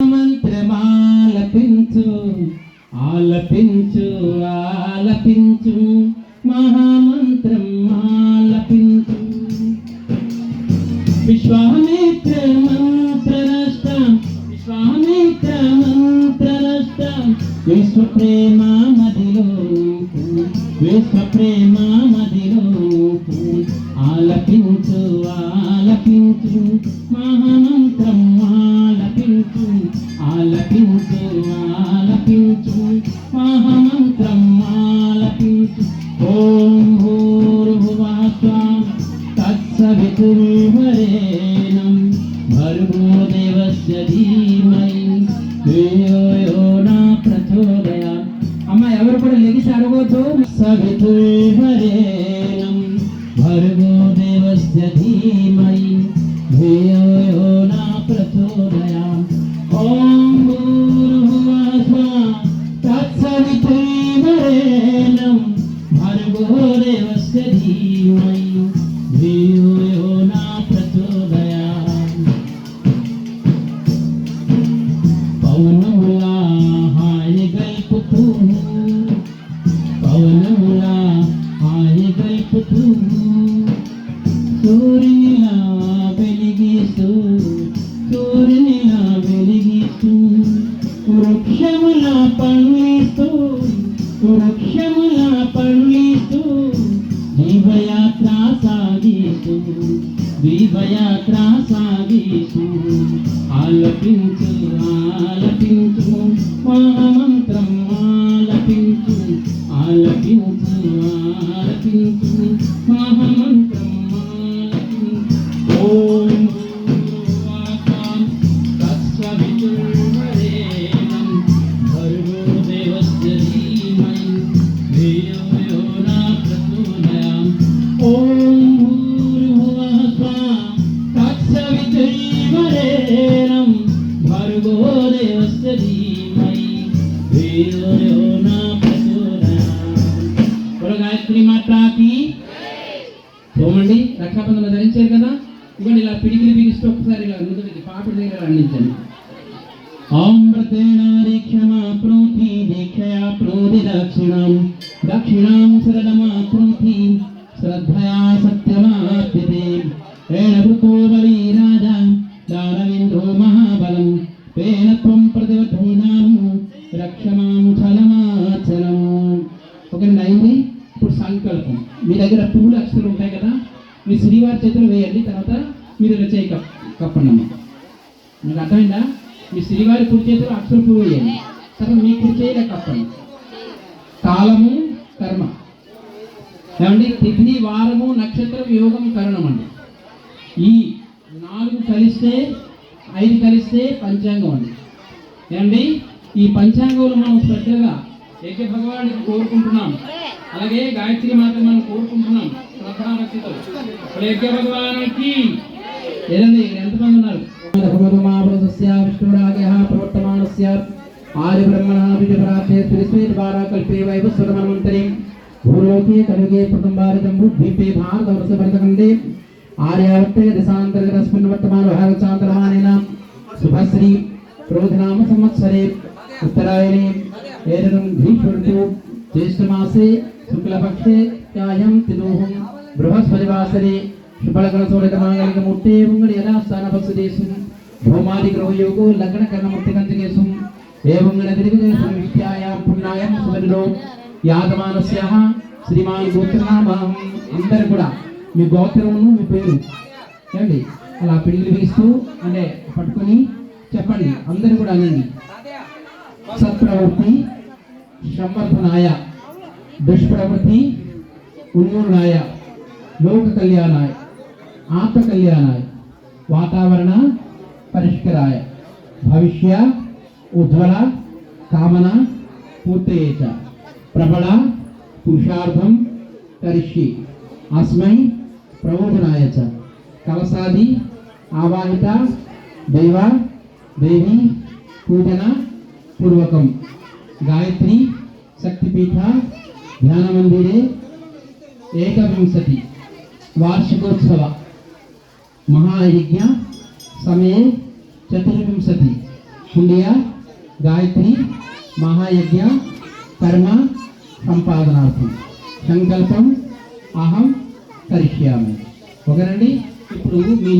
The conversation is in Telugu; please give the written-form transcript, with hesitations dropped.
మహామంత్రమాలపించు ఆలపించు ఆలపించు మహామంత్రం ఆలపించు. విశ్వామిత్ర మంత్రనష్ట విశ్వామిత్ర మంత్రనష్ట విశ్వప్రేమ మదిలో విశ్వప్రేమ మదిలో ఆలపించు ఆలపించు మహామంత్రం ఆలపించు ఆలపించు ఆలపించు మహామంత్రం ఆలపించు. ఓం భూర్భువః స్వః తత్సవితుర్వరేణ్యం భర్గో దేవస్య ధీమహి ధియో యో న ప్రచోదయాత్. అమ్మ ఎవరు కూడా లెగిసి అడగొద్దు. సవితుర్వరేణ్యం భర్గో దేవస్య ధీమహి ధియో యో న ప్రచోదయాత్. ఓం భూర్భువః స్వః తత్సవితుర్వరేణ్యం భర్గో దేవస్య ధీమహి ధియో యో న ప్రచోదయాత్. పౌనములా హాయి గల్పుతూ పౌనములా హాయి గల్పుతూ సూర్యునిలా వెలిగిస్తూ సూర్యునిలా వెలిగిస్తూ వృక్షములా పండిస్తూ వృక్షములా పండిస్తూ జీవయాత్ర సాగిస్తూ జీవయాత్ర సాగిస్తూ ఆలపించు ఆలపించు మహామంత్రం ఆలపించు ఆలపించు ఆలపించు మహామంత్రం ఆలపించు. ఓం తత్సవితుర్వరేణ్యం భర్గో దేవస్య ధీమహి ధియో యో న ప్రచోదయాత్. ఓం భూర్భువః స్వః తత్సవితుర్వరేణ్యం భర్గో దేవస్య ధీమహి ధియో యో న ప్రచోదయాత్. గాయత్రి మాతాకి చూడండి. రక్షాబంధనం ధరించారు కదా, ఇవ్వండి ఇలా పిడికిలి బిగిస్తూ ఒకసారి ఇలా ముందుకి పాపిడి దగ్గర అందించండి. అమృతేనారి క్షమా ప్రోతి దీక్షయా ప్రోతి దక్షిణం దక్షిణాం శరణమాప్నోతి శ్రద్ధయా సత్యమాప్యతే. ఏన భృతో బలి రాజా దానవేంద్రో మహాబలం తేన త్వం ప్రతివధీనాం రక్షమాం ఛలమాచలం. ఓకేనా అయింది. ఇప్పుడు సంకల్పం. మీ దగ్గర పువ్వులు అక్షరాలు ఉంటాయి కదా, మీ శ్రీవారి చేతులు వేయండి. తర్వాత మీరు ఇలా చేయి కప్పండి. మీకు అర్థమైందా? మీ శ్రీవారి కుడి చేతులు అక్షర పువ్వు వేయండి. తర్వాత మీ కుడి చేయి కప్పండి. కాలము కర్మ ఏమండి, తిథి వారము నక్షత్రం యోగం కరణం అండి. ఈ 4 కలిస్తే 5 కలిస్తే పంచాంగం అండి. ఏమండి, ఈ పంచాంగంలో మనం శ్రద్ధగా యజ్ఞ భగవానికి కోరుకుంటున్నాం, అలాగే గాయత్రి మాత మనం కోరుకుంటున్నాం శ్రద్ధాభక్తితో. యజ్ఞ భగవానికి ఏదండి ఎంతమంది ఉన్నారు? ప్రవర్తమానస్య ఆర్య బ్రహ్మణ విజయపరాధ్య శ్రీశ్వేతవారా కల్పే వైవస్వరమన్వంతరి భూలోకే కలిగే కుటుంబారితం భూద్వీపే భారతవర్షభరతఖండే ఆర్యావర్తే దశాంతర్గతస్మిన్ వర్తమాన భారతాంతరమానేన శుభశ్రీ క్రోధనామ సంవత్సరే ఉత్తరాయణే ఏదం భీష్మృతు జ్యేష్ఠమాసే శుక్లపక్షే త్యాయం తిదోహం బృహస్పతివాసరే శుభలగ్నసోలితమాంగళికమూర్తే ముంగడి యథాస్థానపక్షదేశం భౌమాదిగ్రహయోగో లగ్నకర్ణమూర్తికంతికేశం ఏవంగళదిరిగజేశం విష్ట్యాయాం పుణ్యాయం సుమరిలో యాదమానస్యాః శ్రీమాన్ గోత్రనామం. అందరు కూడా మీ గోత్రమును మీ పేరు ఏమండి అలా పిడిగిలి వేస్తూ అంటే పట్టుకొని చెప్పండి. అందరు కూడా అనండి. సత్ప్రవృత్తి సంవర్ధనాయ దుష్ప్రవృత్తి ఉన్మూలనాయ లోక కళ్యాణాయ ఆత్మ కళ్యాణాయ వాతావరణ పరిష్కరాయ భవిష్య ఉజ్వల కామన పూర్తయేచ ప్రబల పురుషార్థం కరిష్యే అస్మై ప్రబోధనాయ చ. కలసాది ఆవాహిత దైవ దేవి పూజన పూర్వకం గాయత్రి శక్తిపీఠ ధ్యాన మందిరే 1 వార్షికోత్సవ మహాయజ్ఞ సమయే 24 పుణ్య గాయత్రి మహాయజ్ఞ కర్మ సంపాదనార్థం సంకల్పం అహం కరిష్యామి. ఓకేనండి. ఇప్పుడు మీ